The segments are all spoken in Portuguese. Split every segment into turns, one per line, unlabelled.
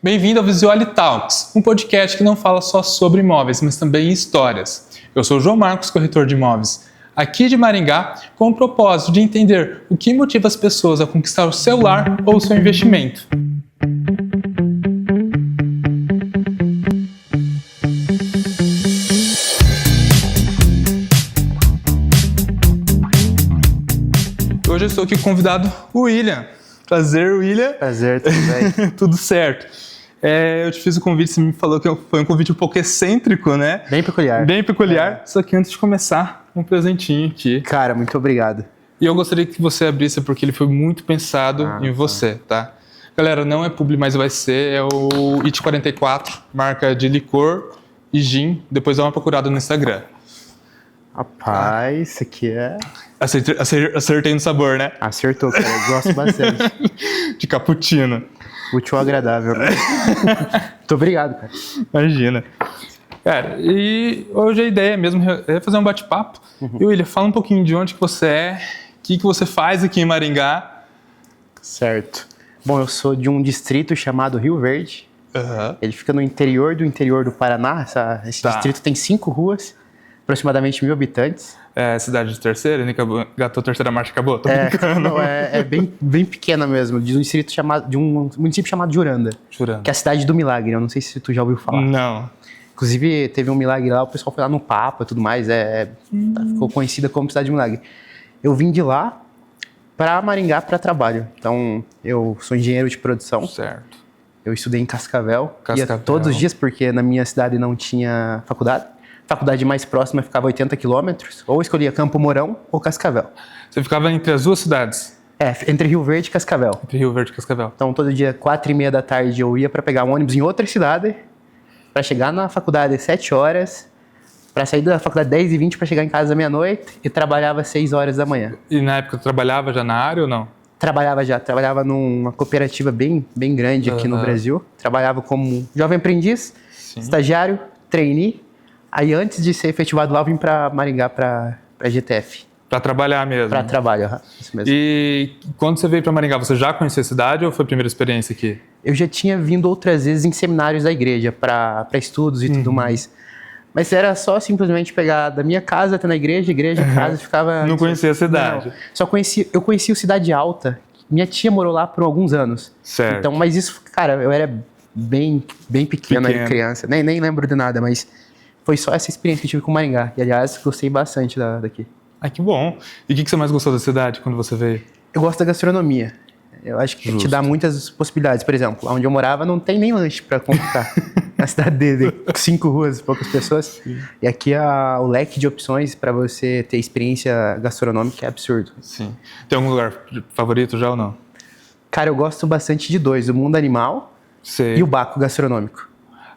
Bem-vindo ao Visuale Talks, um podcast que não fala só sobre imóveis, mas também histórias. Eu sou o João Marcos, corretor de imóveis, aqui de Maringá, com o propósito de entender o que motiva as pessoas a conquistar o seu lar ou o seu investimento. Hoje eu estou aqui com o convidado, o William. Prazer, William.
Prazer, tudo bem?
Tudo certo. Eu te fiz o convite, você me falou que foi um convite um pouco excêntrico, né?
Bem peculiar.
Bem peculiar. Só que antes de começar, um presentinho aqui.
Cara, muito obrigado.
E eu gostaria que você abrisse, porque ele foi muito pensado em você, tá? Galera, não é publi, mas vai ser. É o IT 44, marca de licor e gin. Depois dá uma procurada no Instagram.
Rapaz, isso aqui é...
Acertei no sabor, né?
Acertou, cara. Eu gosto bastante.
De cappuccino.
Útil ao agradável. Muito obrigado, cara.
Imagina. Cara, e hoje a ideia mesmo é fazer um bate-papo. E William, fala um pouquinho de onde que você é, o que você faz aqui em Maringá.
Certo. Bom, eu sou de um distrito chamado Rio Verde. Ele fica no interior do Paraná. Esse distrito tem 5 ruas, aproximadamente 1.000 habitantes.
É cidade de terceira, né? Gatou a terceira marcha, acabou? Tô brincando.
Não, é bem pequena mesmo, de um município chamado Juranda.
Juranda.
Que é a cidade do Milagre. Eu não sei se tu já ouviu falar.
Não.
Inclusive, teve um milagre lá, o pessoal foi lá no Papa e tudo mais, ficou conhecida como Cidade do Milagre. Eu vim de lá para Maringá para trabalho. Então, eu sou engenheiro de produção.
Certo.
Eu estudei em Cascavel. Ia todos os dias, porque na minha cidade não tinha faculdade. A faculdade mais próxima ficava 80 quilômetros. Ou escolhia Campo Mourão ou Cascavel.
Você ficava entre as duas cidades?
Entre Rio Verde e Cascavel.
Entre Rio Verde e Cascavel.
Então, todo dia, 4h30 da tarde, eu ia para pegar um ônibus em outra cidade, para chegar na faculdade às 7 horas, para sair da faculdade 10h20 para chegar em casa à meia-noite e trabalhava às 6 horas da manhã.
E na época trabalhava já na área ou não?
Trabalhava numa cooperativa bem grande aqui no Brasil. Trabalhava como jovem aprendiz, estagiário, trainee. Aí antes de ser efetivado lá, eu vim para Maringá, para GTF.
Para trabalhar mesmo?
Para trabalho, isso mesmo.
E quando você veio para Maringá, você já conhecia a cidade ou foi a primeira experiência aqui?
Eu já tinha vindo outras vezes em seminários da igreja, para estudos e tudo mais. Mas era só simplesmente pegar da minha casa até na igreja, casa, ficava...
Não conhecia a cidade?
Não, eu conhecia o Cidade Alta. Minha tia morou lá por alguns anos.
Certo.
Então, mas isso, cara, eu era bem pequena criança. Nem lembro de nada, mas foi só essa experiência que eu tive com Maringá. E, aliás, gostei bastante daqui.
Ah, que bom. E o que você mais gostou da cidade quando você veio?
Eu gosto da gastronomia. Eu acho que te dá muitas possibilidades. Por exemplo, onde eu morava não tem nem lanche para comprar. Na cidade de 5 ruas, poucas pessoas. Sim. E aqui o leque de opções para você ter experiência gastronômica é absurdo.
Sim. Tem algum lugar favorito já ou não?
Cara, eu gosto bastante de 2. O Mundo Animal e o Baco Gastronômico.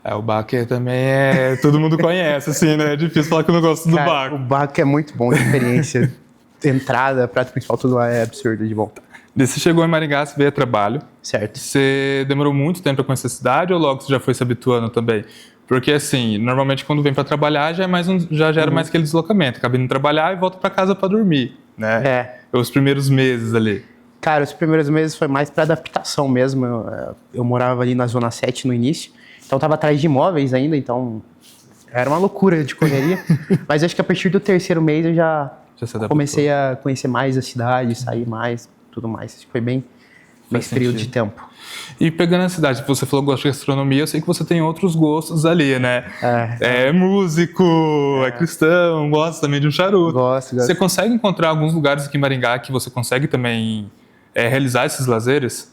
O Baco também todo mundo conhece, assim, né? É difícil falar que eu não gosto do Baco.
O Baco é muito bom de experiência. Entrada, prato principal, tudo lá é absurdo de bom.
E você chegou em Maringá, você veio a trabalho.
Certo.
Você demorou muito tempo para conhecer a cidade ou logo você já foi se habituando também? Porque assim, normalmente quando vem para trabalhar já gera mais aquele deslocamento. Acaba indo trabalhar e volta para casa para dormir, né? Os primeiros meses ali.
Cara, os primeiros meses foi mais para adaptação mesmo. Eu morava ali na Zona 7 no início. Então, estava atrás de imóveis ainda, então era uma loucura de correria. Mas acho que a partir do 3º mês eu já comecei a conhecer mais a cidade, sair mais, tudo mais. Acho que foi bem esse período de tempo.
E pegando a cidade, você falou que gosta de gastronomia, eu sei que você tem outros gostos ali, né? É músico, é cristão, gosta também de um charuto.
Gosto.
Você consegue encontrar alguns lugares aqui em Maringá que você consegue também realizar esses lazeres?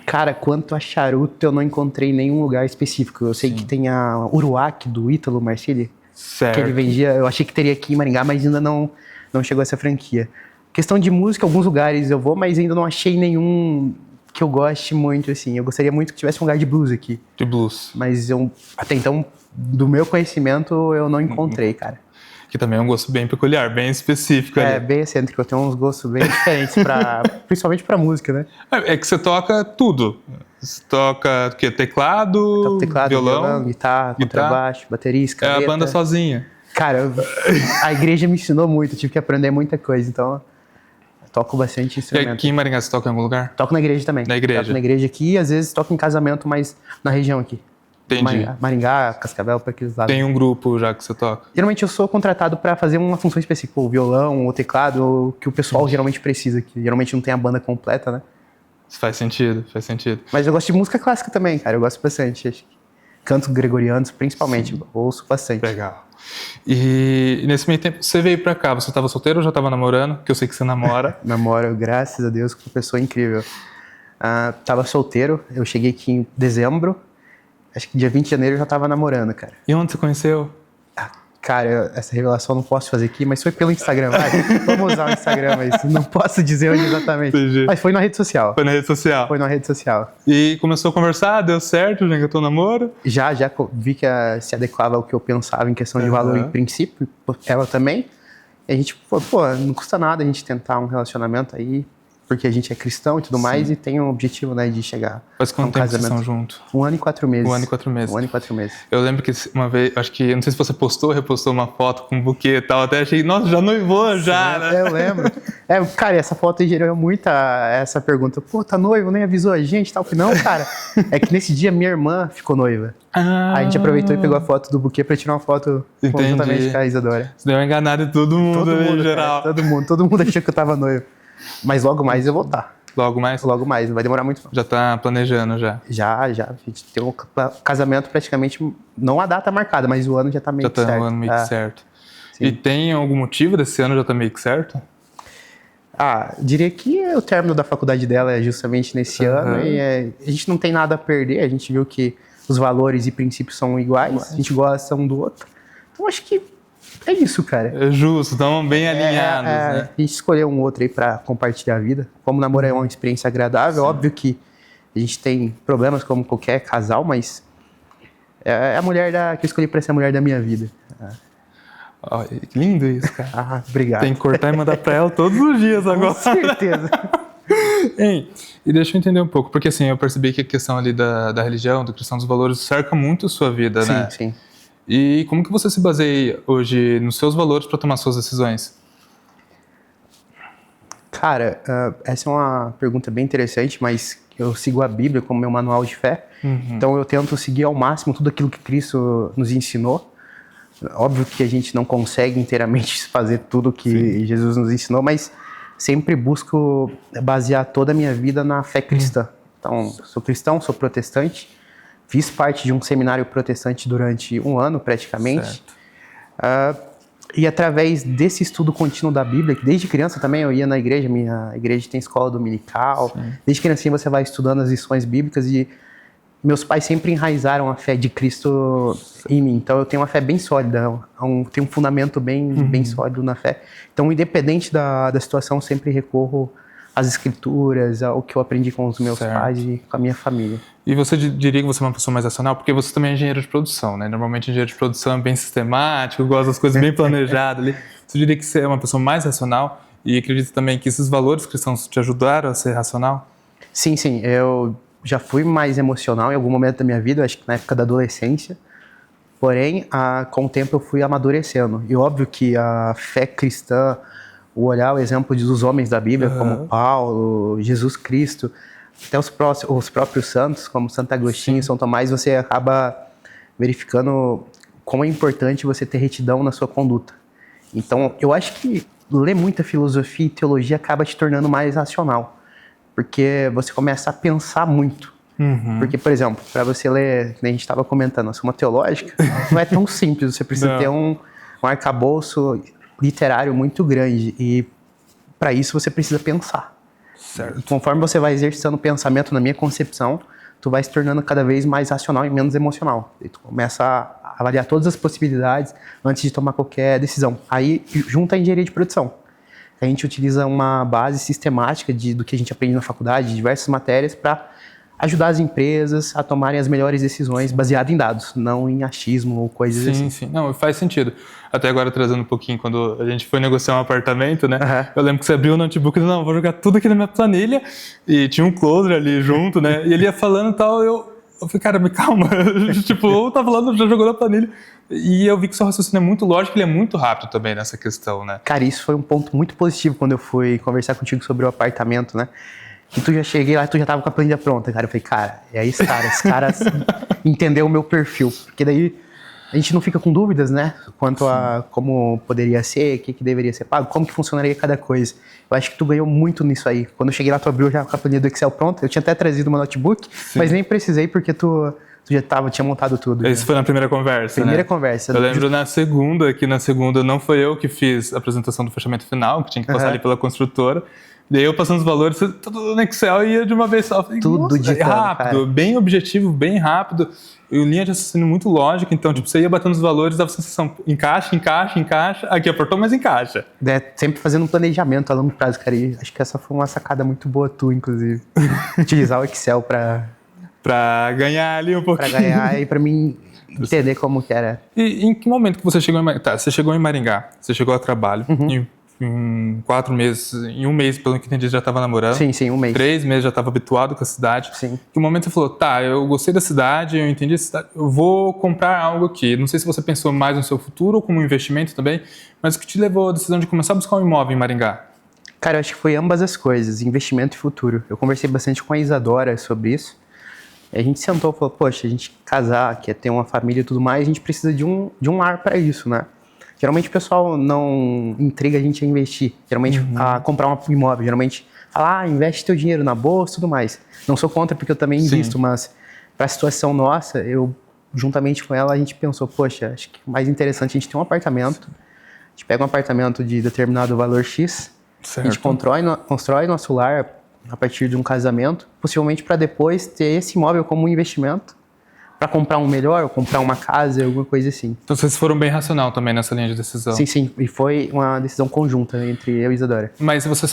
Cara, quanto a charuto, eu não encontrei nenhum lugar específico. Eu sei que tem a Uruac, do Ítalo Marcilli, que ele vendia. Eu achei que teria aqui em Maringá, mas ainda não chegou essa franquia. Questão de música, alguns lugares eu vou, mas ainda não achei nenhum que eu goste muito, assim. Eu gostaria muito que tivesse um lugar de blues aqui.
De blues.
Mas até então, do meu conhecimento, eu não encontrei, cara.
Que também é um gosto bem peculiar, bem específico.
Bem excêntrico. Eu tenho uns gostos bem diferentes, principalmente pra música, né?
É que você toca tudo. Você toca o quê? Teclado, violão,
guitarra, contrabaixo, bateria, escaleta.
É a banda sozinha.
Cara, a igreja me ensinou muito. Eu tive que aprender muita coisa, então Toco bastante
E
instrumento.
aqui em Maringá você toca em algum lugar?
Toco na igreja também.
Na igreja?
Toco na igreja aqui e às vezes toco em casamento, mas na região aqui.
Entendi.
Maringá, Cascavel, para aqueles lados.
Tem um grupo já que você toca?
Geralmente eu sou contratado para fazer uma função específica, o violão, o teclado, o que o pessoal geralmente precisa, que geralmente não tem a banda completa, né?
Faz sentido, faz sentido.
Mas eu gosto de música clássica também, cara, eu gosto bastante. Acho que cantos gregorianos, principalmente, eu ouço bastante.
Legal. E nesse meio tempo, você veio pra cá, você tava solteiro ou já tava namorando? Que eu sei que você namora.
Namoro, graças a Deus, com uma pessoa incrível. Tava solteiro, eu cheguei aqui em dezembro, acho que dia 20 de janeiro eu já tava namorando, cara.
E onde você conheceu?
Cara, essa revelação eu não posso fazer aqui, mas foi pelo Instagram. Vamos usar o Instagram, mas não posso dizer onde exatamente.
Entendi.
Mas foi na rede social.
Foi na rede social?
Foi na rede social.
E começou a conversar, deu certo, já engatou o namoro?
Já vi que se adequava ao que eu pensava em questão de valor e princípio, ela também. E a gente falou, pô, não custa nada a gente tentar um relacionamento aí, porque a gente é cristão e tudo mais, e tem um objetivo, né, de chegar
Faz
a um
quanto tempo
casamento.
vocês estão juntos?
1 ano e 4 meses.
1 ano e 4 meses.
1 ano e 4 meses.
Eu lembro que uma vez, acho que, não sei se você postou ou repostou uma foto com um buquê e tal, até achei, nossa, já noivou já, né?
Eu lembro. Cara, essa foto aí gerou muita essa pergunta. Pô, tá noivo, nem avisou a gente, tal. Que não, cara. É que nesse dia minha irmã ficou noiva. A gente aproveitou e pegou a foto do buquê pra tirar uma foto conjuntamente com a Isadora.
Você deu uma enganada em todo mundo ali, em geral.
Cara, todo mundo achou que eu tava noivo. Mas logo mais eu vou estar.
Logo mais?
Logo mais, não vai demorar muito não.
Já tá planejando já?
Já. A gente tem um casamento praticamente, não a data marcada, mas o ano já tá meio que certo.
Já tá o ano meio que certo. Sim. E tem algum motivo desse ano já tá meio que certo?
Diria que o término da faculdade dela é justamente nesse ano e a gente não tem nada a perder, a gente viu que os valores e princípios são iguais, a gente gosta um do outro. Então acho que é isso, cara.
É justo, estamos bem alinhados, né?
A gente escolheu um outro aí pra compartilhar a vida. Como namoro é uma experiência agradável, óbvio que a gente tem problemas como qualquer casal, mas é a mulher que eu escolhi pra ser a mulher da minha vida.
Oh, que lindo isso, cara.
Obrigado.
Tem que cortar e mandar pra ela todos os dias agora.
Com certeza.
Hein, e deixa eu entender um pouco, porque assim, eu percebi que a questão ali da religião, da questão dos valores, cerca muito a sua vida, né?
Sim.
E como que você se baseia hoje nos seus valores para tomar suas decisões?
Cara, essa é uma pergunta bem interessante, mas eu sigo a Bíblia como meu manual de fé. Então eu tento seguir ao máximo tudo aquilo que Cristo nos ensinou. Óbvio que a gente não consegue inteiramente fazer tudo que Jesus nos ensinou, mas sempre busco basear toda a minha vida na fé cristã. Então, sou cristão, sou protestante, fiz parte de um seminário protestante durante 1 ano, praticamente. E através desse estudo contínuo da Bíblia, que desde criança também eu ia na igreja, minha igreja tem escola dominical, desde criancinha você vai estudando as lições bíblicas e meus pais sempre enraizaram a fé de Cristo em mim. Então eu tenho uma fé bem sólida, tenho um fundamento bem sólido na fé. Então, independente da situação, eu sempre recorro às escrituras, ao que eu aprendi com os meus pais e com a minha família.
E você diria que você é uma pessoa mais racional? Porque você também é engenheiro de produção, né? Normalmente engenheiro de produção é bem sistemático, gosta das coisas bem planejadas ali. Você diria que você é uma pessoa mais racional e acredita também que esses valores cristãos te ajudaram a ser racional?
Sim. Eu já fui mais emocional em algum momento da minha vida, acho que na época da adolescência. Porém, com o tempo eu fui amadurecendo. E óbvio que a fé cristã, o olhar o exemplo dos homens da Bíblia, como Paulo, Jesus Cristo, até os próprios santos, como Santo Agostinho e São Tomás, você acaba verificando como é importante você ter retidão na sua conduta. Então, eu acho que ler muita filosofia e teologia acaba te tornando mais racional, porque você começa a pensar muito. Porque, por exemplo, para você ler, que a gente estava comentando, a Suma Teológica, não é tão simples, você precisa ter um arcabouço literário muito grande, e para isso você precisa pensar.
Certo.
Conforme você vai exercitando o pensamento, na minha concepção, tu vai se tornando cada vez mais racional e menos emocional. E tu começa a avaliar todas as possibilidades antes de tomar qualquer decisão. Aí junta a engenharia de produção. A gente utiliza uma base sistemática do que a gente aprende na faculdade, de diversas matérias, para ajudar as empresas a tomarem as melhores decisões baseado em dados, não em achismo ou coisas assim.
Sim. Não, faz sentido. Até agora, trazendo um pouquinho, quando a gente foi negociar um apartamento, né? Eu lembro que você abriu o notebook e disse, não, vou jogar tudo aqui na minha planilha. E tinha um closer ali junto, né? E ele ia falando e tal, eu Eu falei, cara, me calma. Tipo, eu tava falando, já jogou na planilha. E eu vi que o seu raciocínio é muito lógico e ele é muito rápido também nessa questão, né?
Cara, isso foi um ponto muito positivo quando eu fui conversar contigo sobre o apartamento, né? Que tu já cheguei lá, tu já tava com a planilha pronta, cara. Eu falei, cara, é esse cara entendeu o meu perfil. Porque daí a gente não fica com dúvidas, né? Quanto a como poderia ser, o que deveria ser pago, como que funcionaria cada coisa. Eu acho que tu ganhou muito nisso aí. Quando eu cheguei lá, tu abriu já com a planilha do Excel pronta. Eu tinha até trazido meu notebook, mas nem precisei porque tu já tinha montado tudo.
Isso foi na primeira conversa,
Primeira conversa.
Eu lembro na segunda não foi eu que fiz a apresentação do fechamento final, que tinha que passar ali pela construtora. Daí eu passando os valores, tudo no Excel e ia de uma vez só. Falei,
tudo
ditando, rápido, cara. Bem objetivo, bem rápido. E linha de raciocínio muito lógica, então tipo, você ia batendo os valores, dava a sensação, encaixa, aqui apertou, mas encaixa.
Sempre fazendo um planejamento a longo prazo, cara, e acho que essa foi uma sacada muito boa tua, inclusive. Utilizar o Excel
pra ganhar ali um pouquinho.
Pra ganhar e pra mim entender como que era.
E em que momento que você chegou em Maringá? Tá, você chegou em Maringá, você chegou a trabalho, em 4 meses, em 1 mês, pelo que entendi, já estava namorando.
Sim, 1 mês.
3 meses já estava habituado com a cidade.
Sim.
Que momento você falou, tá, eu gostei da cidade, eu entendi a cidade, eu vou comprar algo aqui. Não sei se você pensou mais no seu futuro ou como um investimento também, mas o que te levou à decisão de começar a buscar um imóvel em Maringá?
Cara, eu acho que foi ambas as coisas, investimento e futuro. Eu conversei bastante com a Isadora sobre isso. A gente sentou e falou, poxa, a gente casar, quer ter uma família e tudo mais, a gente precisa de um lar para isso, né? Geralmente o pessoal não intriga a gente a investir, geralmente a comprar um imóvel, geralmente fala, investe teu dinheiro na bolsa e tudo mais. Não sou contra porque eu também invisto, mas para a situação nossa, eu juntamente com ela, a gente pensou, poxa, acho que o mais interessante é a gente ter um apartamento, a gente pega um apartamento de determinado valor X, certo. A gente constrói nosso lar a partir de um casamento, possivelmente para depois ter esse imóvel como um investimento, para comprar um melhor, ou comprar uma casa, alguma coisa assim.
Então vocês foram bem racional também nessa linha de decisão.
Sim, e foi uma decisão conjunta entre eu e Isadora.
Mas você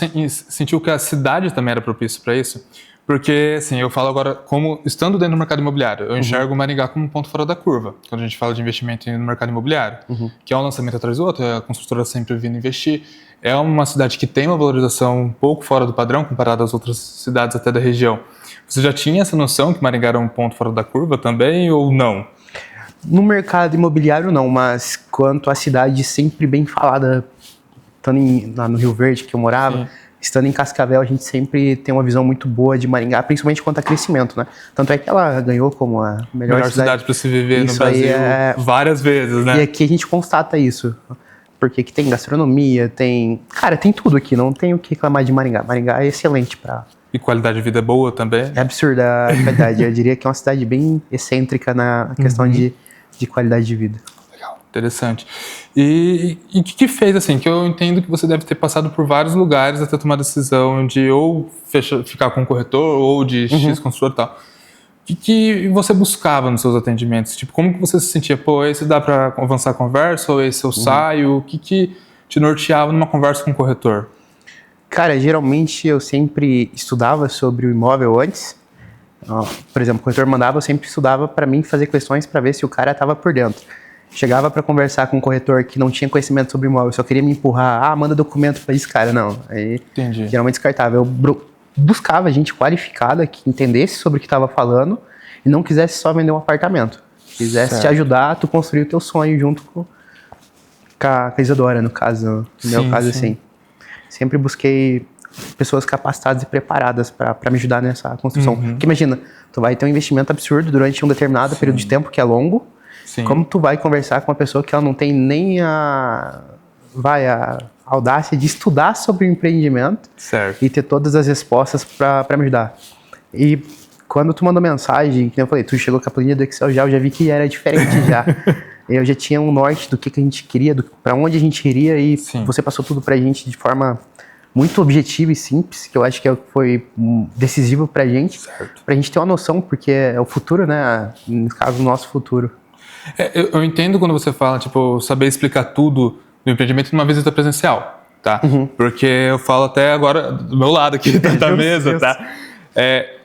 sentiu que a cidade também era propício para isso? Porque, assim, eu falo agora, como estando dentro do mercado imobiliário, eu enxergo o Maringá como um ponto fora da curva, quando a gente fala de investimento no mercado imobiliário, que é um lançamento atrás do outro, a construtora sempre vindo investir. É uma cidade que tem uma valorização um pouco fora do padrão, comparado às outras cidades até da região. Você já tinha essa noção que Maringá era um ponto fora da curva também, ou não?
No mercado imobiliário, não, mas quanto à cidade sempre bem falada, estando lá no Rio Verde, que eu morava, estando em Cascavel, a gente sempre tem uma visão muito boa de Maringá, principalmente quanto a crescimento, né? Tanto é que ela ganhou como a melhor cidade
para se viver no Brasil várias vezes, né?
E aqui a gente constata isso. Porque aqui tem gastronomia, tem tudo aqui, não tem o que reclamar de Maringá. Maringá é excelente para...
E qualidade de vida é boa também?
É absurda a qualidade. Eu diria que é uma cidade bem excêntrica na questão de qualidade de vida.
Legal, interessante. E o que fez, assim, que eu entendo que você deve ter passado por vários lugares até tomar a decisão de ou ficar com o corretor ou de X construtor e tal. O que você buscava nos seus atendimentos? Tipo, como que você se sentia? Pô, esse dá para avançar a conversa ou esse eu saio? O que te norteava numa conversa com o corretor?
Cara, geralmente eu sempre estudava sobre o imóvel antes. Por exemplo, o corretor mandava, eu sempre estudava para mim fazer questões para ver se o cara estava por dentro. Chegava para conversar com um corretor que não tinha conhecimento sobre o imóvel, só queria me empurrar, manda documento para esse cara. Não, aí geralmente descartava. Eu buscava gente qualificada que entendesse sobre o que estava falando e não quisesse só vender um apartamento. Quisesse te ajudar a tu construir o teu sonho junto com a Isadora, no caso, no meu caso, assim. Sempre busquei pessoas capacitadas e preparadas para me ajudar nessa construção. Porque imagina, tu vai ter um investimento absurdo durante um determinado período de tempo que é longo. Como tu vai conversar com uma pessoa que ela não tem nem a audácia de estudar sobre o empreendimento e ter todas as respostas para me ajudar. E quando tu mandou mensagem, que eu falei, tu chegou com a planilha do Excel eu já vi que era diferente já. Eu já tinha um norte do que a gente queria, para onde a gente iria e você passou tudo pra gente de forma muito objetiva e simples, que eu acho que foi decisivo pra gente ter uma noção, porque é o futuro, né? No caso, o nosso futuro.
Eu entendo quando você fala, tipo, saber explicar tudo do empreendimento numa visita presencial, tá? Porque eu falo até agora do meu lado aqui da mesa, tá?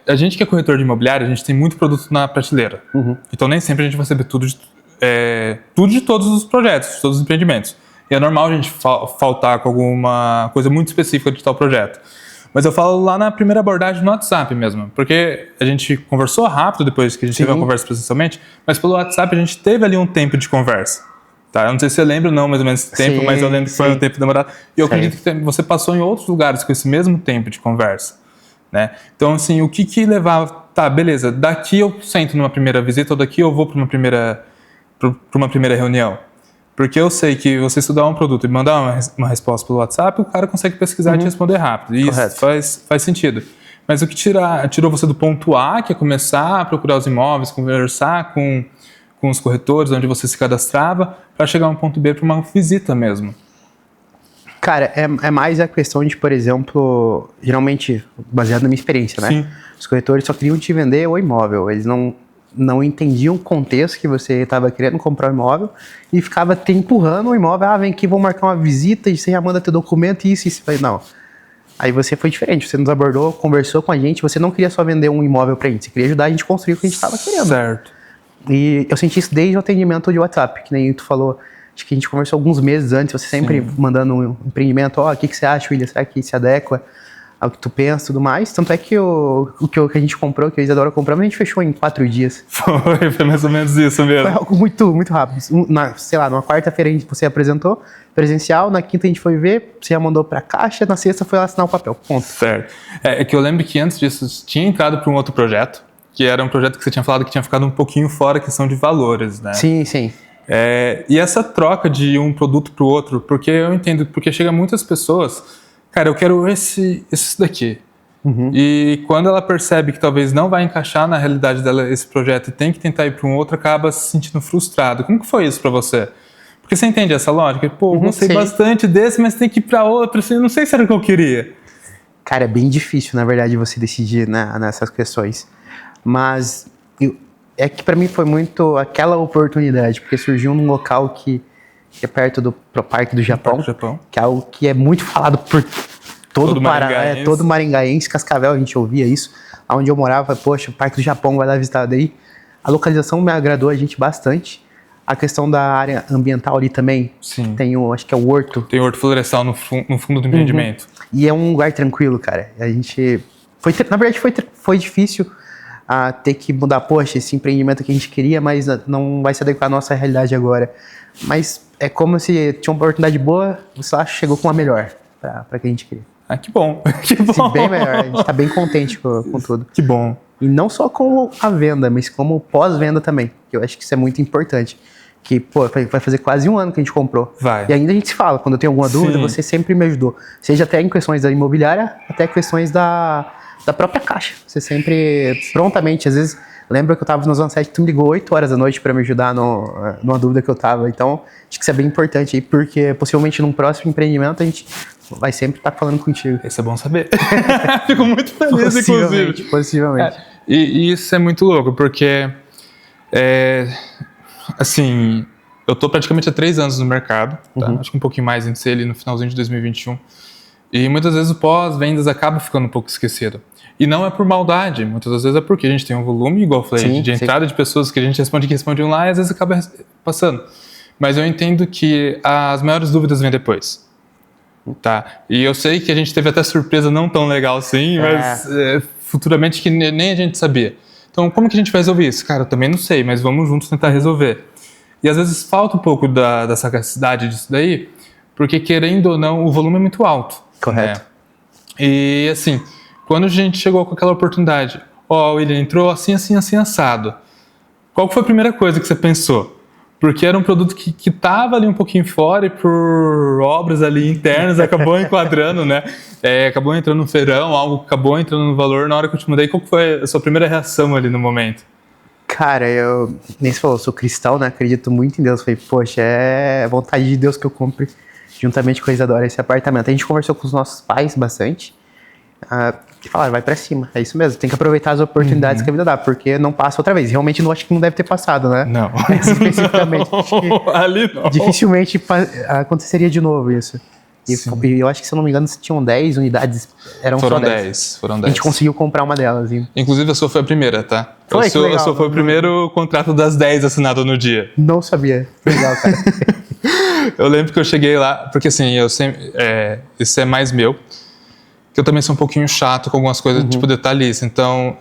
A gente que é corretor de imobiliário, a gente tem muito produto na prateleira. Então nem sempre a gente vai saber tudo de todos os projetos, de todos os empreendimentos. E é normal a gente faltar com alguma coisa muito específica de tal projeto. Mas eu falo lá na primeira abordagem no WhatsApp mesmo, porque a gente conversou rápido depois que a gente teve uma conversa presencialmente, mas pelo WhatsApp a gente teve ali um tempo de conversa. Tá? Eu não sei se você lembra ou não, mais ou menos esse tempo, mas eu lembro que foi um tempo demorado. E eu acredito que você passou em outros lugares com esse mesmo tempo de conversa. Né? Então, assim, o que levava... Tá, beleza, daqui eu sento numa primeira visita ou daqui eu vou para uma primeira reunião. Porque eu sei que você estudar um produto e mandar uma resposta pelo WhatsApp, o cara consegue pesquisar e te responder rápido. E isso faz sentido. Mas o que tirou você do ponto A, que é começar a procurar os imóveis, conversar com os corretores, onde você se cadastrava, para chegar a um ponto B para uma visita mesmo?
Cara, é mais a questão de, por exemplo, geralmente, baseado na minha experiência, né?
Sim.
Os corretores só queriam te vender o imóvel, eles não entendiam o contexto que você estava querendo comprar o imóvel e ficava te empurrando o imóvel, vem aqui, vamos marcar uma visita e você já manda teu documento e isso. Não. Aí você foi diferente, você nos abordou, conversou com a gente, você não queria só vender um imóvel pra gente, você queria ajudar a gente a construir o que a gente estava querendo.
Certo.
E eu senti isso desde o atendimento de WhatsApp, que nem tu falou, acho que a gente conversou alguns meses antes, você sempre mandando um empreendimento, o que você acha, William, será que se adequa ao que tu pensa e tudo mais? Tanto é que o que a gente comprou, que a Isadora comprou, a gente fechou em 4 dias.
Foi mais ou menos isso mesmo.
Foi algo muito, muito rápido. Sei lá, numa quarta-feira você apresentou, presencial, na quinta a gente foi ver, você já mandou pra caixa, na sexta foi lá assinar o papel, ponto.
Certo. É que eu lembro que antes disso tinha entrado para um outro projeto, que era um projeto que você tinha falado que tinha ficado um pouquinho fora a questão de valores, né?
Sim, sim.
E essa troca de um produto para o outro, porque eu entendo, porque chega muitas pessoas, cara, eu quero esse daqui. E quando ela percebe que talvez não vai encaixar na realidade dela esse projeto e tem que tentar ir para um outro, acaba se sentindo frustrado. Como que foi isso para você? Porque você entende essa lógica? Pô, gostei bastante desse, mas tem que ir para outro, assim, não sei se era o que eu queria.
Cara, é bem difícil, na verdade, você decidir nessas questões. Mas é que para mim foi muito aquela oportunidade, porque surgiu num local que é perto do Parque do Japão, que é algo que é muito falado por todo Paraná, todo maringaense, Cascavel, a gente ouvia isso. Onde eu morava, poxa, o Parque do Japão vai dar visitado aí. A localização me agradou a gente bastante. A questão da área ambiental ali também.
Sim.
Tem acho que é o horto.
Tem o horto florestal no fundo do empreendimento.
E é um lugar tranquilo, cara. A gente... na verdade, foi difícil ter que mudar. Poxa, esse empreendimento que a gente queria, mas não vai se adequar à nossa realidade agora. Mas é como se tinha uma oportunidade boa, você lá chegou com uma melhor para que a gente queria.
Ah, que bom. Que bom.
Bem melhor. A gente tá bem contente com tudo.
Que bom.
E não só com a venda, mas como pós-venda também. Que eu acho que isso é muito importante. Que, pô, vai fazer quase 1 ano que a gente comprou.
Vai.
E ainda a gente se fala. Quando eu tenho alguma dúvida, você sempre me ajudou. Seja até em questões da imobiliária, até questões da própria caixa. Você sempre, prontamente, às vezes... Lembra que eu tava na Zona 7, tu me ligou 8 horas da noite para me ajudar numa dúvida que eu tava. Então, acho que isso é bem importante aí, porque possivelmente num próximo empreendimento a gente vai sempre estar falando contigo.
Isso é bom saber. Fico muito feliz, inclusive.
Possivelmente.
E isso é muito louco, porque, assim, eu tô praticamente há 3 anos no mercado, tá? Acho que um pouquinho mais em ser ali no finalzinho de 2021. E muitas vezes o pós-vendas acaba ficando um pouco esquecido. E não é por maldade, muitas das vezes é porque a gente tem um volume, igual eu falei, de entrada de pessoas que a gente responde um lá e às vezes acaba passando. Mas eu entendo que as maiores dúvidas vêm depois. Tá? E eu sei que a gente teve até surpresa não tão legal assim, mas futuramente que nem a gente sabia. Então, como que a gente vai resolver isso? Cara, eu também não sei, mas vamos juntos tentar resolver. E às vezes falta um pouco da sagacidade disso daí, porque querendo ou não, o volume é muito alto.
Correto.
Né? E assim... Quando a gente chegou com aquela oportunidade, William, entrou assim, assim, assim, assado. Qual foi a primeira coisa que você pensou? Porque era um produto que estava ali um pouquinho fora e por obras ali internas acabou enquadrando, né? Acabou entrando no feirão, algo acabou entrando no valor. Na hora que eu te mudei, qual foi a sua primeira reação ali no momento?
Cara, nem se falou, eu sou cristão, né? Acredito muito em Deus. Falei, poxa, é vontade de Deus que eu compre juntamente com a Isadora esse apartamento. A gente conversou com os nossos pais bastante. E falaram, vai pra cima, é isso mesmo, tem que aproveitar as oportunidades que a vida dá, porque não passa outra vez. Realmente acho que não deve ter passado, né?
Não.
Especificamente.
Ali não.
Dificilmente aconteceria de novo isso. E eu acho que, se eu não me engano, tinham 10 unidades, foram 10.
Foram 10.
A gente conseguiu comprar uma delas.
Inclusive, a sua foi a primeira, tá?
Foi
o primeiro contrato das 10 assinado no dia.
Não sabia. Legal, cara.
Eu lembro que eu cheguei lá, porque assim, eu sempre... isso é mais meu. que eu também sou um pouquinho chato com algumas coisas, tipo detalhista. Então,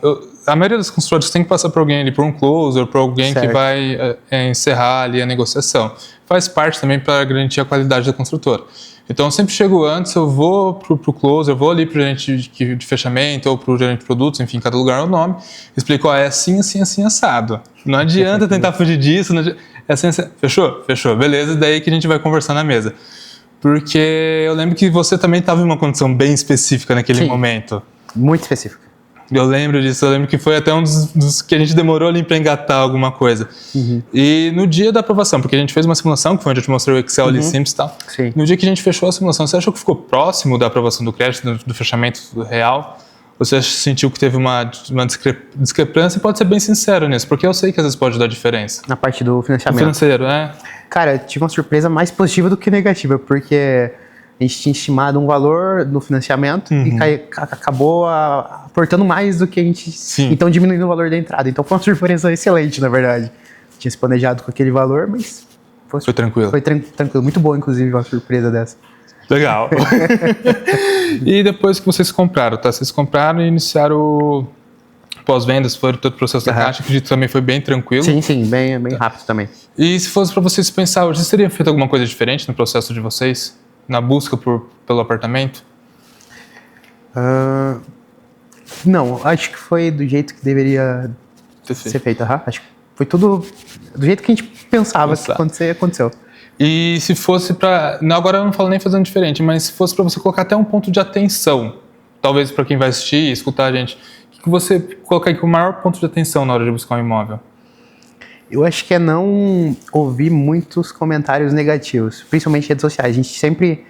a maioria das construtoras tem que passar por alguém ali, por um closer, por alguém que vai encerrar ali a negociação. Faz parte também para garantir a qualidade da construtora. Então, eu sempre chego antes, eu vou pro closer, eu vou ali pro gerente de fechamento ou pro gerente de produtos, enfim, cada lugar é o nome, explico, é assim, assim, assim, assado. Não adianta tentar fugir disso, é assim, assim, fechou? Fechou, beleza, daí que a gente vai conversar na mesa. Porque eu lembro que você também estava em uma condição bem específica naquele momento.
Muito específica.
Eu lembro disso, eu lembro que foi até um dos que a gente demorou ali para engatar alguma coisa. E no dia da aprovação, porque a gente fez uma simulação, que foi onde eu te mostrei o Excel ali simples e tal.
Sim.
No dia que a gente fechou a simulação, você achou que ficou próximo da aprovação do crédito, do fechamento real? Ou você sentiu que teve uma discrepância? E pode ser bem sincero nisso, porque eu sei que às vezes pode dar diferença.
Na parte do financiamento.
O financeiro,
Cara, eu tive uma surpresa mais positiva do que negativa, porque a gente tinha estimado um valor no financiamento e acabou aportando mais do que a gente... Então diminuindo o valor da entrada. Então foi uma surpresa excelente, na verdade. Tinha se planejado com aquele valor, mas...
Foi tranquilo.
Foi tranquilo. Muito boa, inclusive, uma surpresa dessa.
Legal. E depois que vocês compraram, tá? Vocês compraram e iniciaram o pós-vendas, foi todo o processo da caixa, acredito que também foi bem tranquilo.
Sim, bem rápido também.
E se fosse para vocês pensar, vocês teriam feito alguma coisa diferente no processo de vocês? Na busca pelo apartamento?
Não, acho que foi do jeito que deveria ser feito. Acho que foi tudo do jeito que a gente pensava que aconteceu.
E se fosse para... Agora eu não falo nem fazendo diferente, mas se fosse para você colocar até um ponto de atenção, talvez para quem vai assistir, escutar a gente, o que você colocaria como o maior ponto de atenção na hora de buscar um imóvel?
Eu acho que é não ouvir muitos comentários negativos, principalmente em redes sociais. A gente sempre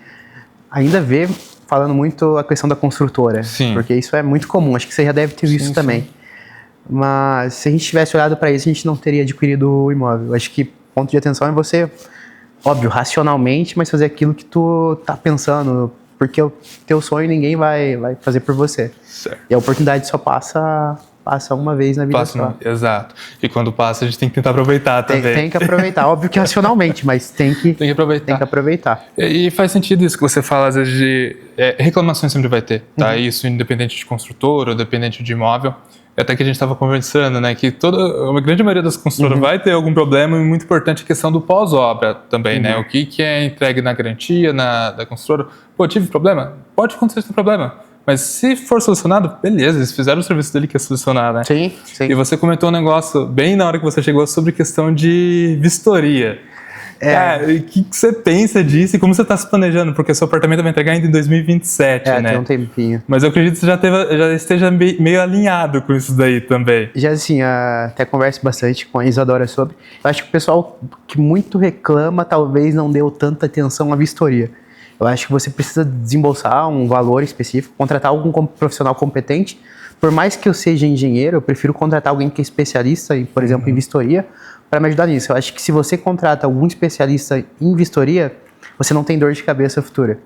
ainda vê falando muito a questão da construtora, porque isso é muito comum. Acho que você já deve ter visto também. Mas se a gente tivesse olhado para isso, a gente não teria adquirido o imóvel. Eu acho que ponto de atenção é você, óbvio, racionalmente, mas fazer aquilo que tu tá pensando, porque o teu sonho ninguém vai fazer por você.
Certo.
E a oportunidade só passa uma vez na vida só.
Exato. E quando passa, a gente tem que tentar aproveitar também.
Tem que aproveitar, óbvio que racionalmente, mas tem que aproveitar.
E faz sentido isso que você fala, às vezes, de reclamações sempre vai ter, tá? Isso independente de construtor ou independente de imóvel. Até que a gente estava conversando, né, que a grande maioria das construtoras vai ter algum problema, e muito importante a questão do pós-obra também, né? O que é entregue na garantia da construtora. Pô, tive problema? Pode acontecer esse problema. Mas se for solucionado, beleza, eles fizeram o serviço dele que é solucionar, né?
Sim.
E você comentou um negócio bem na hora que você chegou sobre questão de vistoria. Cara, o que você pensa disso e como você está se planejando? Porque seu apartamento vai entregar ainda em 2027, né?
Tem um tempinho.
Mas eu acredito que você já esteja meio alinhado com isso daí também.
Já assim, até converso bastante com a Isadora sobre. Eu acho que o pessoal que muito reclama talvez não deu tanta atenção à vistoria. Eu acho que você precisa desembolsar um valor específico, contratar algum profissional competente. Por mais que eu seja engenheiro, eu prefiro contratar alguém que é especialista, por exemplo, em vistoria, para me ajudar nisso. Eu acho que se você contrata algum especialista em vistoria, você não tem dor de cabeça futura.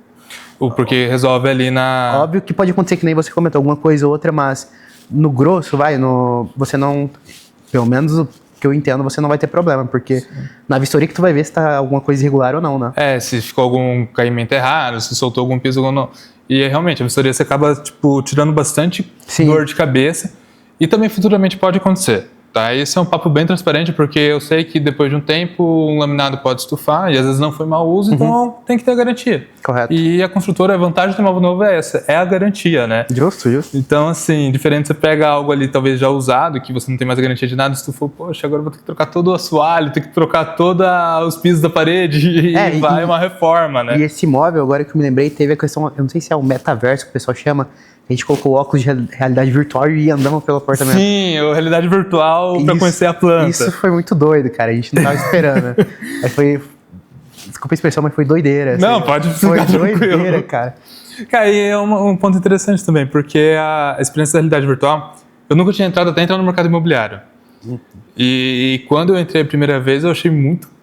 Porque resolve ali na...
Óbvio que pode acontecer que nem você comentou, alguma coisa ou outra, mas no grosso, você não... Pelo menos o que eu entendo, você não vai ter problema, porque na vistoria que tu vai ver se tá alguma coisa irregular ou não, né?
Se ficou algum caimento errado, se soltou algum piso ou não. E realmente, a vistoria você acaba, tirando bastante dor de cabeça. E também futuramente pode acontecer. Tá? Esse é um papo bem transparente, porque eu sei que depois de um tempo um laminado pode estufar e às vezes não foi mau uso, então tem que ter a garantia.
Correto.
E a construtora, a vantagem do imóvel novo é essa, é a garantia, né?
Justo.
Então, assim, diferente você pega algo ali talvez já usado, que você não tem mais garantia de nada, estufou, poxa, agora eu vou ter que trocar todo o assoalho, ter que trocar todos os pisos da parede e vai uma reforma, né?
E esse imóvel, agora que eu me lembrei, teve a questão, eu não sei se é o metaverso que o pessoal chama. A gente colocou óculos de realidade virtual e andamos pelo apartamento.
Sim, realidade virtual pra conhecer a planta.
Isso foi muito doido, cara. A gente não tava esperando. Aí foi... Desculpa a expressão, mas foi doideira. Assim.
Não, pode ficar
Foi doideira, cara.
Cara, e é um ponto interessante também, porque a experiência da realidade virtual, eu nunca tinha entrado até entrar no mercado imobiliário. E quando eu entrei a primeira vez, eu achei muito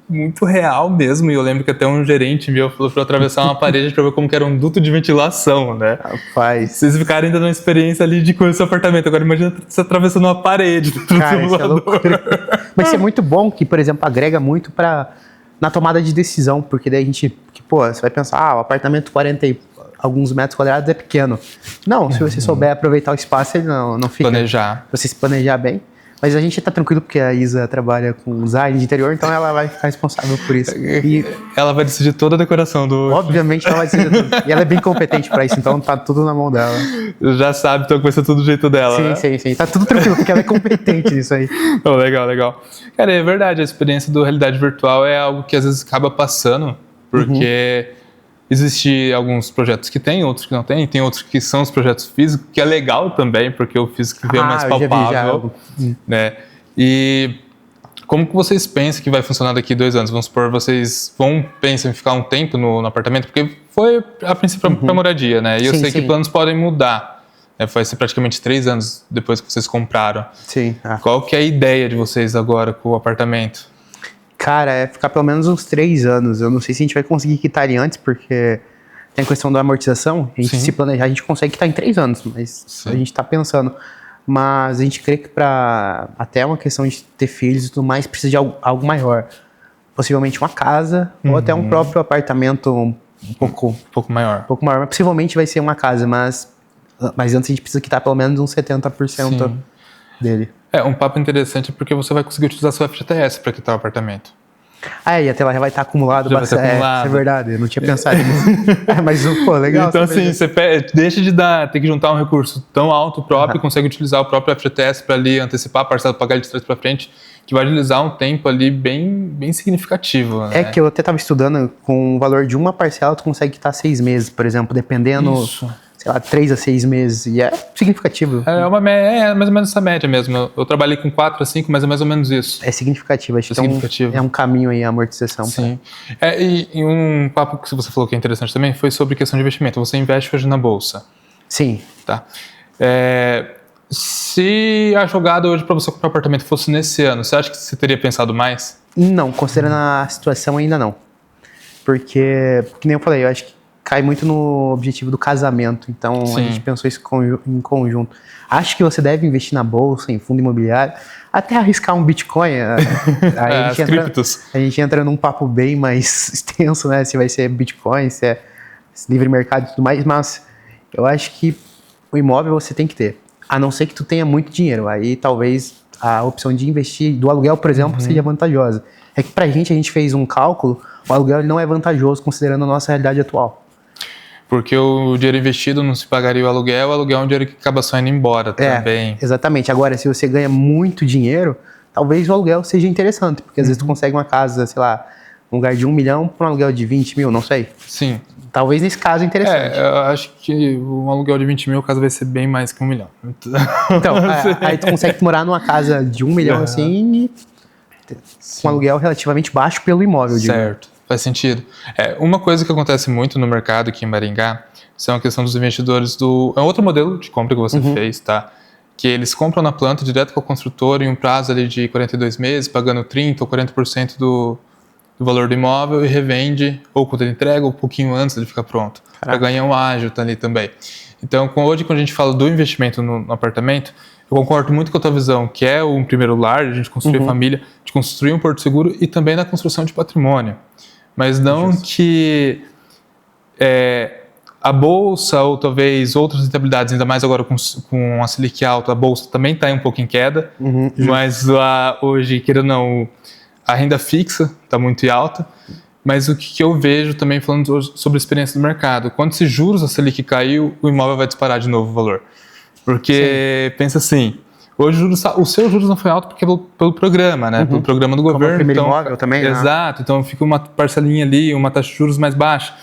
real mesmo, e eu lembro que até um gerente meu falou para eu atravessar uma parede para ver como que era um duto de ventilação, né?
Rapaz.
Vocês ficaram ainda numa experiência ali de conhecer o apartamento, agora imagina você atravessando uma parede do simulador.
Mas isso é muito bom, que, por exemplo, agrega muito na tomada de decisão, porque daí a gente, você vai pensar, o apartamento alguns metros quadrados é pequeno. Não, se você souber aproveitar o espaço, ele não fica.
Planejar.
Se você se planejar bem. Mas a gente tá tranquilo porque a Isa trabalha com design de interior, então ela vai ficar responsável por isso. E
ela vai decidir toda a decoração do...
Obviamente ela vai decidir tudo. E ela é bem competente pra isso, então tá tudo na mão dela.
Já sabe, então que vai ser tudo do jeito dela,
sim,
né?
Sim. Tá tudo tranquilo, porque ela é competente nisso aí.
Oh, legal. Cara, é verdade, a experiência do realidade virtual é algo que às vezes acaba passando, porque... Existem alguns projetos que tem, outros que não tem. Tem outros que são os projetos físicos, que é legal também, porque o físico é mais palpável. Né? E como que vocês pensam que vai funcionar daqui 2 anos? Vamos supor, vocês pensam em ficar um tempo no apartamento? Porque foi, a princípio, para moradia, né? E eu sei que planos podem mudar. Vai ser praticamente 3 anos depois que vocês compraram.
Sim.
Qual que é a ideia de vocês agora com o apartamento?
Cara, é ficar pelo menos uns 3 anos. Eu não sei se a gente vai conseguir quitar ele antes, porque tem a questão da amortização. A gente se planejar, a gente consegue quitar em 3 anos, mas a gente tá pensando. Mas a gente crê que até uma questão de ter filhos e tudo mais, precisa de algo maior. Possivelmente uma casa, ou até um próprio apartamento um pouco maior. Mas possivelmente vai ser uma casa, mas antes a gente precisa quitar pelo menos uns 70% dele.
Um papo interessante porque você vai conseguir utilizar seu FGTS para quitar o apartamento.
E até lá já vai estar acumulado
bastante.
Isso é verdade, eu não tinha pensado nisso. Mas, legal.
Então, assim, você deixa de ter que juntar um recurso tão alto próprio e consegue utilizar o próprio FGTS para ali antecipar a parcela, pagar ele de trás para frente, que vai utilizar um tempo ali bem significativo.
Né? Que eu até estava estudando, com o valor de uma parcela, tu consegue quitar 6 meses, por exemplo, dependendo... Isso. Sei lá, 3 a 6 meses, e é significativo.
É mais ou menos essa média mesmo. Eu trabalhei com 4 a 5, mas é mais ou menos isso.
É significativo, acho que é um caminho aí, a amortização.
Sim. E um papo que você falou que é interessante também foi sobre questão de investimento. Você investe hoje na Bolsa.
Sim.
Tá. Se a jogada hoje para você comprar um apartamento fosse nesse ano, você acha que você teria pensado mais?
Não, considerando a situação ainda não. Porque, que nem eu falei, eu acho que cai muito no objetivo do casamento. Então, a gente pensou isso em conjunto. Acho que você deve investir na bolsa, em fundo imobiliário, até arriscar um Bitcoin. A gente entra num papo bem mais extenso, né? Se vai ser Bitcoin, se é livre mercado e tudo mais. Mas eu acho que o imóvel você tem que ter. A não ser que tu tenha muito dinheiro. Aí, talvez, a opção de investir do aluguel, por exemplo, seja vantajosa. É que pra gente, a gente fez um cálculo, o aluguel ele não é vantajoso considerando a nossa realidade atual.
Porque o dinheiro investido não se pagaria o aluguel é um dinheiro que acaba só indo embora também.
Exatamente. Agora, se você ganha muito dinheiro, talvez o aluguel seja interessante, porque às vezes tu consegue uma casa, sei lá, um lugar de 1 milhão para um aluguel de 20 mil, não sei.
Sim.
Talvez nesse caso é interessante.
Eu acho que um aluguel de 20 mil, o caso vai ser bem mais que 1 milhão.
Então, aí tu consegue morar numa casa de 1 milhão assim, com um aluguel relativamente baixo pelo imóvel.
Certo. Faz sentido. Uma coisa que acontece muito no mercado aqui em Maringá é a questão dos investidores é outro modelo de compra que você fez, tá? Que eles compram na planta direto com a construtora em um prazo ali de 42 meses, pagando 30% ou 40% do valor do imóvel e revende, ou quando ele entrega, ou um pouquinho antes de ficar pronto. Para ganhar um ágio ali também. Então, hoje, quando a gente fala do investimento no apartamento, eu concordo muito com a tua visão, que é um primeiro lar, a gente construir família, de construir um porto seguro e também na construção de patrimônio. Mas não que a bolsa ou talvez outras rentabilidades, ainda mais agora com a Selic alta, a bolsa também está um pouco em queda, mas hoje, querendo ou não, a renda fixa está muito alta. Mas o que eu vejo também falando sobre a experiência do mercado, quando esses juros, a Selic caiu, o imóvel vai disparar de novo o valor. Porque pensa assim, hoje o seu juros não foi alto porque pelo programa, né? Pelo programa do governo.
Como então, imóvel também,
exato, então fica uma parcelinha ali, uma taxa de juros mais baixa.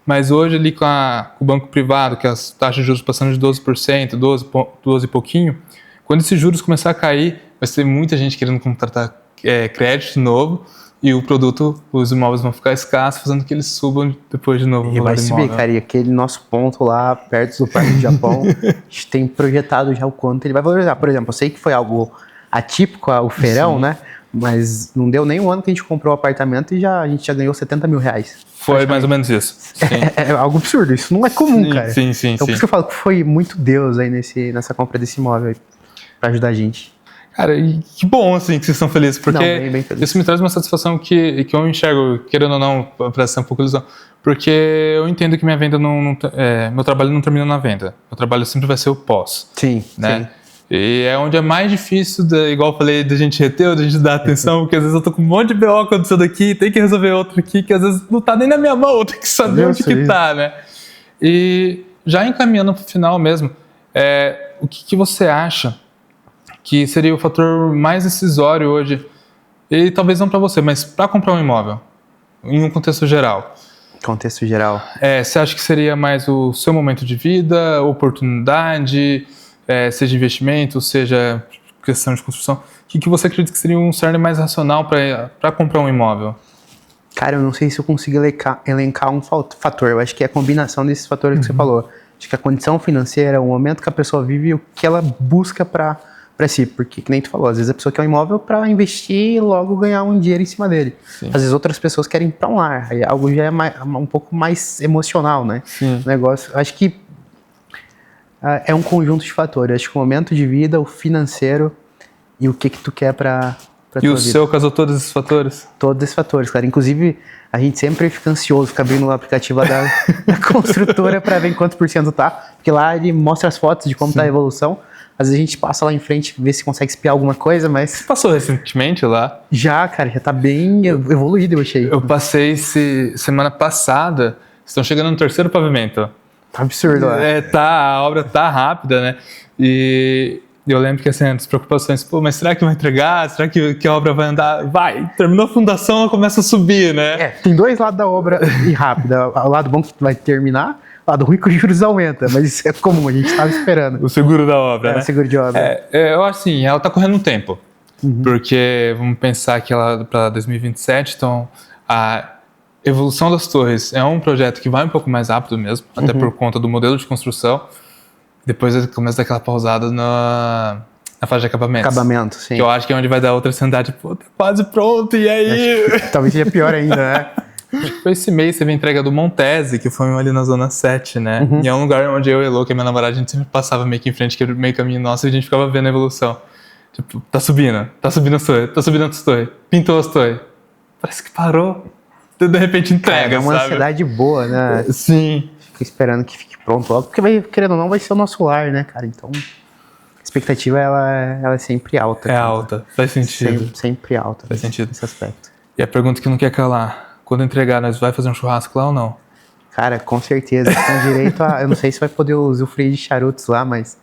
Mas hoje ali com o banco privado, que as taxas de juros passando de 12%, 12 e pouquinho, quando esses juros começar a cair, vai ter muita gente querendo contratar crédito novo e os imóveis vão ficar escassos, fazendo que eles subam depois de novo.
E vai subir, cara, e aquele nosso ponto lá, perto do Parque do Japão, a gente tem projetado já o quanto ele vai valorizar. Por exemplo, eu sei que foi algo atípico, o feirão, né? Mas não deu nem um ano que a gente comprou o apartamento e a gente já ganhou 70 mil reais.
Foi mais ou menos isso.
É algo absurdo, isso não é comum, cara.
Sim.
Então por isso que eu falo que foi muito Deus aí nessa compra desse imóvel aí, pra ajudar a gente.
Cara, e que bom, assim, que vocês estão felizes, porque
bem feliz.
isso me traz uma satisfação que eu enxergo, querendo ou não, para ser um pouco ilusão, porque eu entendo que minha venda meu trabalho não termina na venda. Meu trabalho sempre vai ser o pós.
Sim,
né?
sim.
E é onde é mais difícil, igual eu falei, da gente reter, da gente dar atenção, porque às vezes eu tô com um monte de BO acontecendo aqui, tem que resolver outro aqui, que às vezes não tá nem na minha mão, eu tenho que saber onde que tá, né? E já encaminhando pro final mesmo, o que você acha que seria o fator mais decisório hoje, e talvez não para você, mas para comprar um imóvel, em um contexto geral?
Contexto geral.
Você acha que seria mais o seu momento de vida, oportunidade, seja investimento, seja questão de construção? O que você acredita que seria um cerne mais racional para comprar um imóvel?
Cara, eu não sei se eu consigo elencar um fator. Eu acho que é a combinação desses fatores que você falou. Acho que a condição financeira, o momento que a pessoa vive e o que ela busca para si. Porque, que nem tu falou, às vezes a pessoa quer um imóvel para investir e logo ganhar um dinheiro em cima dele. Sim. Às vezes outras pessoas querem ir para um lar. Aí algo já é um pouco mais emocional, né? Sim. O negócio. Acho que é um conjunto de fatores. Acho que o momento de vida, o financeiro e o que tu quer para
e o seu casou todos esses fatores? Todos
esses fatores, cara. Inclusive, a gente sempre fica ansioso, fica abrindo o aplicativo da construtora para ver em quantos % tá. Porque lá ele mostra as fotos de como tá a evolução. Às vezes a gente passa lá em frente, vê se consegue espiar alguma coisa, mas...
Você passou recentemente lá?
Já, cara, já tá bem evoluído, eu achei.
Eu passei semana passada, estão chegando no 3º pavimento.
Tá absurdo,
a obra tá rápida, né? E eu lembro que, assim, as preocupações, mas será que vai entregar? Será que a obra vai andar? Vai! Terminou a fundação, ela começa a subir, né?
Tem dois lados da obra e rápida. O lado bom que vai terminar, o lado ruim que os juros aumenta, mas isso é comum, a gente estava esperando.
O seguro da obra, né?
O seguro de obra.
Eu acho assim, ela tá correndo um tempo, porque vamos pensar que ela para 2027, então a evolução das torres é um projeto que vai um pouco mais rápido mesmo, até por conta do modelo de construção. Depois começa daquela pausada na fase de acabamento.
Acabamento, sim.
Que eu acho que é onde vai dar outra ansiedade, tá quase pronto, e aí?
Talvez seja pior ainda, né?
Acho que foi esse mês, teve a entrega do Montese, que foi ali na Zona 7, né? E é um lugar onde eu e a Elô, que é minha namorada, a gente sempre passava meio que em frente, que era meio caminho nosso, e a gente ficava vendo a evolução. Tipo, tá subindo as torres, pintou as torres. Parece que parou. De repente entrega,
é uma ansiedade boa, né?
Sim.
Fica esperando que fique pronto logo, porque querendo ou não vai ser o nosso lar, né, cara? Então, a expectativa, ela é sempre alta.
É alta, faz sentido.
Sempre alta.
Faz sentido.
Nesse aspecto.
E a pergunta que não quer calar, quando entregar, nós vai fazer um churrasco lá ou não?
Cara, com certeza. Com direito a... Eu não sei se vai poder usufruir de charutos lá, mas...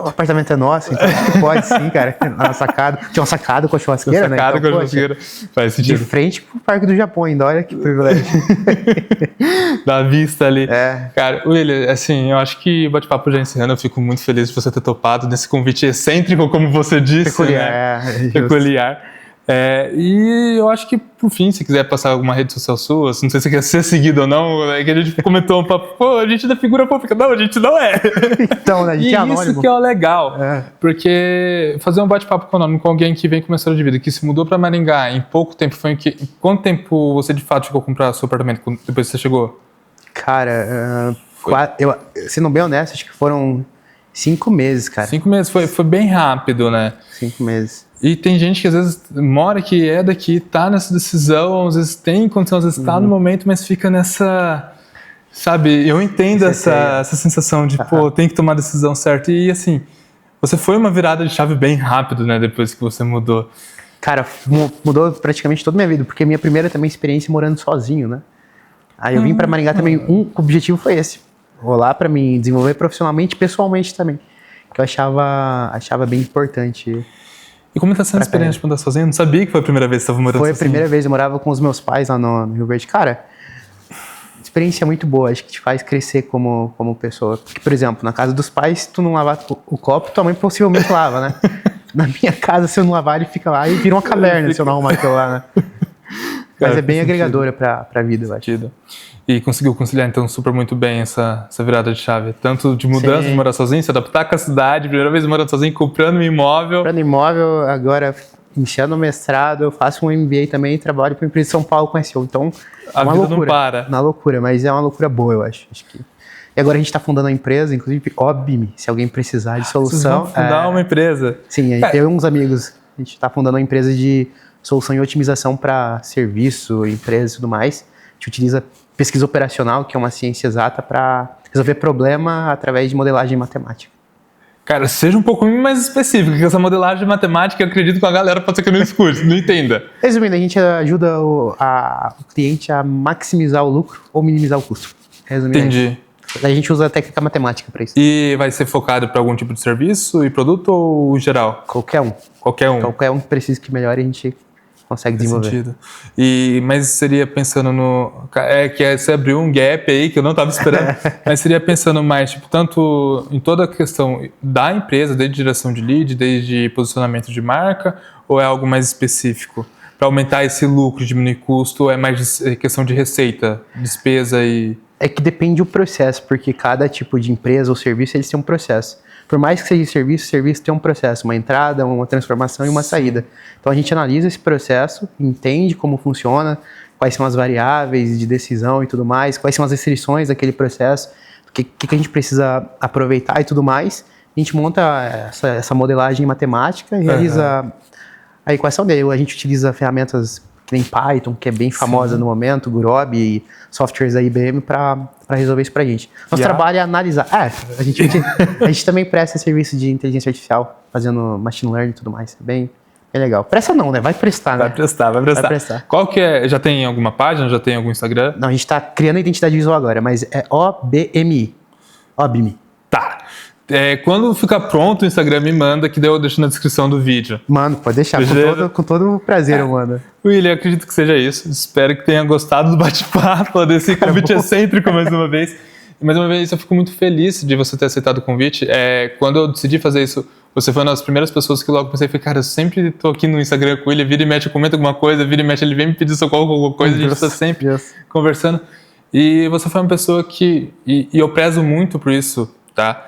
O apartamento é nosso, então acho que pode sim, cara. Na sacada. Tinha uma sacada com a churrasqueira, né?
Sacada com a churrasqueira. Faz sentido.
De frente pro Parque do Japão ainda, olha que privilégio.
Da vista ali. Cara, William, assim, eu acho que o bate-papo já encerrando, eu fico muito feliz de você ter topado nesse convite excêntrico, como você disse.
Peculiar,
né? Peculiar. E eu acho que, por fim, se quiser passar alguma rede social sua, não sei se você quer ser seguido ou não, é que a gente comentou um papo, pô, a gente é da figura pública. Não, a gente não é.
Então, né, a gente é anônimo.
Isso que é o legal, porque fazer um bate-papo econômico com alguém que vem com uma história de vida, que se mudou para Maringá em pouco tempo, quanto tempo você de fato ficou a comprar seu apartamento depois que você chegou?
Cara, sendo bem honesto, acho que foram 5 meses, cara.
5 meses, foi bem rápido, né?
5 meses.
E tem gente que às vezes mora aqui, é daqui, tá nessa decisão, às vezes tem condição, às vezes tá no momento, mas fica nessa... Sabe, eu entendo essa sensação de, pô, tem que tomar a decisão certa. E assim, você foi uma virada de chave bem rápido, né, depois que você mudou.
Cara, mudou praticamente toda a minha vida, porque minha primeira também experiência morando sozinho, né? Aí eu vim pra Maringá também, o objetivo foi esse. Vou lá pra me desenvolver profissionalmente e pessoalmente também. Que eu achava bem importante.
E como está sendo a experiência de morar sozinho? Eu não sabia que foi a primeira vez que você estava morando sozinho.
Foi a primeira vez, eu morava com os meus pais lá no Rio Verde. Cara, experiência muito boa, acho que te faz crescer como pessoa. Porque, por exemplo, na casa dos pais, se tu não lavar o copo, tua mãe possivelmente lava, né? Na minha casa, se eu não lavar, ele fica lá e vira uma caverna se eu não arrumar aquilo lá, né? Mas é bem agregadora pra vida, eu acho.
E conseguiu conciliar, então, super muito bem essa virada de chave. Tanto de mudança, de morar sozinho, se adaptar com a cidade, primeira vez morando sozinho, comprando um imóvel.
Comprando imóvel, agora iniciando o mestrado, eu faço um MBA também e trabalho para a empresa de São Paulo com SEO. Então,
a vida loucura, não para.
Uma loucura, mas é uma loucura boa, eu acho. Acho que E agora a gente está fundando uma empresa, inclusive OBME, se alguém precisar de solução.
Vocês vão fundar uma empresa?
Sim, eu e uns amigos. A gente está fundando uma empresa de solução e otimização para serviço, empresas e tudo mais. A gente utiliza pesquisa operacional, que é uma ciência exata, para resolver problema através de modelagem matemática.
Cara, seja um pouco mais específico, porque essa modelagem matemática, eu acredito que a galera pode ser que não escute, não entenda.
Resumindo, a gente ajuda o cliente a maximizar o lucro ou minimizar o custo. Resumindo.
Entendi.
A gente usa a técnica matemática para isso.
E vai ser focado para algum tipo de serviço e produto ou geral?
Qualquer um. Qualquer um que precise que melhore, a gente consegue desenvolver.
Sentido. Mas seria pensando no... você abriu um gap aí que eu não estava esperando, mas seria pensando mais, tipo, tanto em toda a questão da empresa, desde direção de lead, desde posicionamento de marca, ou é algo mais específico? Para aumentar esse lucro, diminuir custo, ou é mais questão de receita, despesa e...
É que depende do processo, porque cada tipo de empresa ou serviço, eles têm um processo. Por mais que seja serviço tem um processo, uma entrada, uma transformação e uma saída. Então a gente analisa esse processo, entende como funciona, quais são as variáveis de decisão e tudo mais, quais são as restrições daquele processo, o que a gente precisa aproveitar e tudo mais. A gente monta essa modelagem matemática e realiza a equação dele. A gente utiliza ferramentas que nem Python, que é bem famosa no momento, Gurobi e softwares da IBM para resolver isso pra gente. Nosso trabalho é analisar. A gente também presta serviço de inteligência artificial, fazendo machine learning e tudo mais. É bem legal. Presta não, né? Vai prestar, né?
Vai prestar. Qual que é? Já tem alguma página? Já tem algum Instagram?
Não, a gente tá criando a identidade visual agora, mas é OBMI. OBMI.
Tá. Quando ficar pronto o Instagram, me manda, que daí eu deixo na descrição do vídeo.
Mano, pode deixar, com todo prazer eu mando.
William, acredito que seja isso. Espero que tenha gostado do bate-papo, desse convite excêntrico mais uma vez. E mais uma vez, eu fico muito feliz de você ter aceitado o convite. Quando eu decidi fazer isso, você foi uma das primeiras pessoas que logo pensei, cara, eu sempre tô aqui no Instagram com ele, vira e mexe, comenta alguma coisa, vira e mexe, ele vem me pedir socorro com alguma coisa, a gente tá sempre conversando. E você foi uma pessoa que, e eu prezo muito por isso, tá?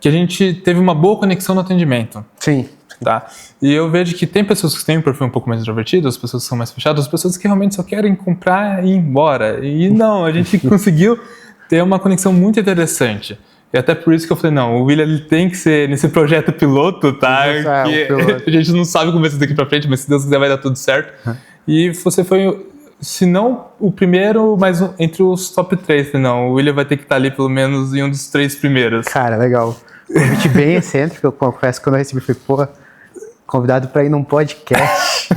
Que a gente teve uma boa conexão no atendimento.
Sim.
Tá? E eu vejo que tem pessoas que têm um perfil um pouco mais introvertido, as pessoas que são mais fechadas, as pessoas que realmente só querem comprar e ir embora. E não, a gente conseguiu ter uma conexão muito interessante. E até por isso que eu falei, não, o William ele tem que ser nesse projeto piloto, tá? A gente não sabe como vai ser daqui pra frente, mas se Deus quiser vai dar tudo certo. E você foi... Se não o primeiro, mas entre os top 3, não. O William vai ter que estar ali pelo menos em um dos 3 primeiros.
Cara, legal. Convite bem excêntrico, eu confesso que quando eu recebi, foi, convidado pra ir num podcast.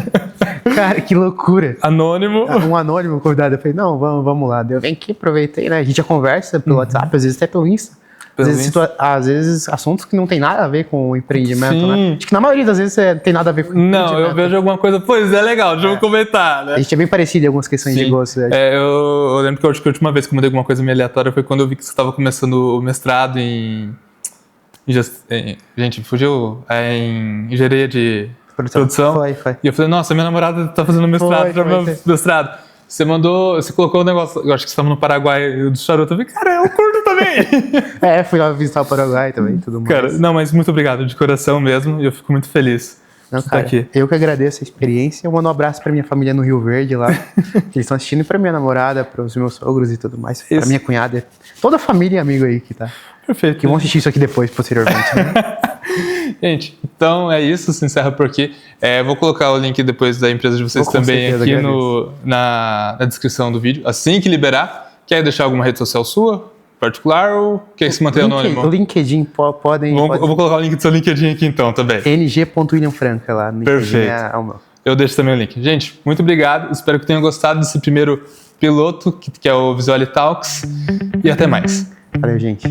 Cara, que loucura.
Anônimo.
Um anônimo convidado. Eu falei, não, vamos lá. Eu venho aqui, aproveitei, né? A gente já conversa pelo WhatsApp, às vezes até pelo Insta. Às vezes assuntos que não tem nada a ver com o empreendimento, né? Acho que na maioria das vezes tem nada a ver com o empreendimento.
Não, eu vejo alguma coisa, pois é legal, deixa eu comentar, né?
A gente é bem parecido em algumas questões de gosto.
Eu lembro que a última vez que eu mandei alguma coisa meio aleatória foi quando eu vi que você estava começando o mestrado em gente, fugiu, em engenharia de produção.
Foi.
E eu falei, nossa, minha namorada tá fazendo mestrado. Você colocou o negócio, eu acho que você estava no Paraguai do charuto. Eu falei, cara, eu curto também.
Fui lá visitar o Paraguai também, tudo mais.
Cara, não, mas muito obrigado, de coração mesmo, e eu fico muito feliz de estar aqui.
Eu que agradeço a experiência, eu mando um abraço pra minha família no Rio Verde lá, que eles estão assistindo, e pra minha namorada, pros meus sogros e tudo mais, pra minha cunhada, toda a família e amigo aí que tá.
Perfeito.
Que vão assistir isso aqui depois, posteriormente, né?
Gente, então é isso, se encerra por aqui. Vou colocar o link depois da empresa de vocês também aqui na descrição do vídeo, assim que liberar. Quer deixar alguma rede social sua, particular, ou quer se manter anônimo?
O LinkedIn, podem...
Eu vou colocar o link do seu LinkedIn aqui então também.
ng.williamfranca lá no LinkedIn.
Perfeito. Eu deixo também o link. Gente, muito obrigado, espero que tenham gostado desse primeiro piloto, que é o Visualitalks, e até mais.
Valeu, gente.